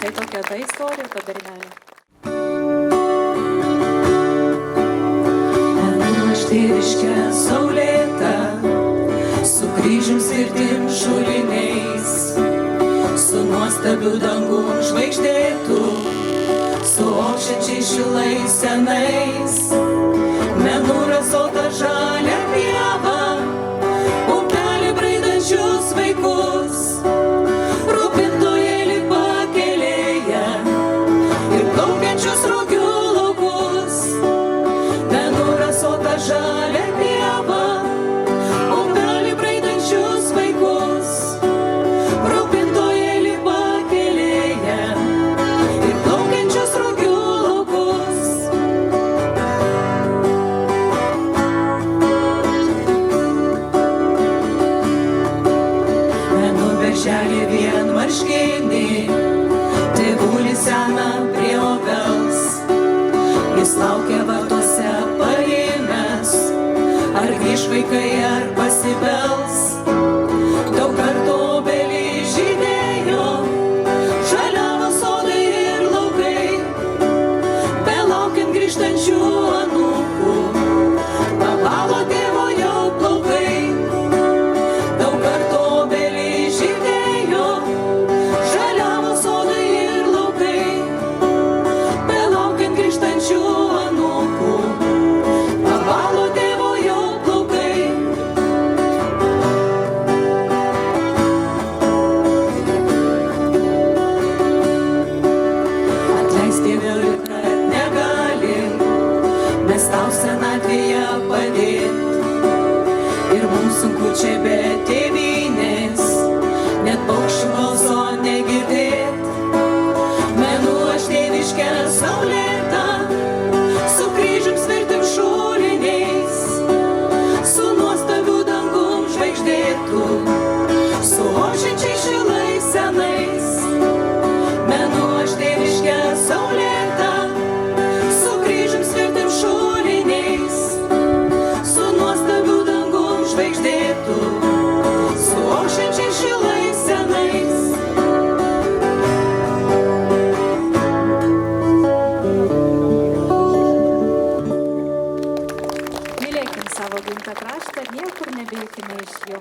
Tai tokia ta istorija, ta dainelė. Aš tėviškę saulėtą, su kryžium svirtim šuliniais, su nuostabiu dangum žvaigždėtų, su aukščiančiais šilais senais. Menų razota žalia pieva, upelį braidančius vaikus, rūpintojėlį pakelėje ir plaukiančius rugių laukus. Menų razota žalia pieva, upelį braidančius vaikus, rūpintojėlį pakelėje ir plaukiančius rugių laukus. Menų berželį vien marškinį, tėvulį seną prie obels. Jis laukia vartuose parimęs, ar grįš vaikai, ar pasibels. Daug kartų obelį žydėjo, žaliavo sodai ir laukai, belaukiant grįžtančių anūkų, pabalo tėvo jau plaukai. Daug kartų obelį žydėjo, žaliavo sodai ir laukai, belaukiant grįžtančių anūkų, pabalo tėvo jau plaukai. Atleisk tėveli, kad negalim mes tau senatvėje padėt, ir mums sunku čia be tėvynės, net paukščių balso negirdėt. Menų aš tėviškę saulėtą, su kryžium svirtim šuliniais, su nuostabiu dangum žvaigždėtų, su ošiančiais šilais senais. Menų aš tėviškę saulėtą, su kryžium svirtim šuliniais, su nuostabiu dangum žvaigždėtų, su ošiančiais šilais senais. Mylėkim savo gimtą kraštą, niekur nebėkime iš jo.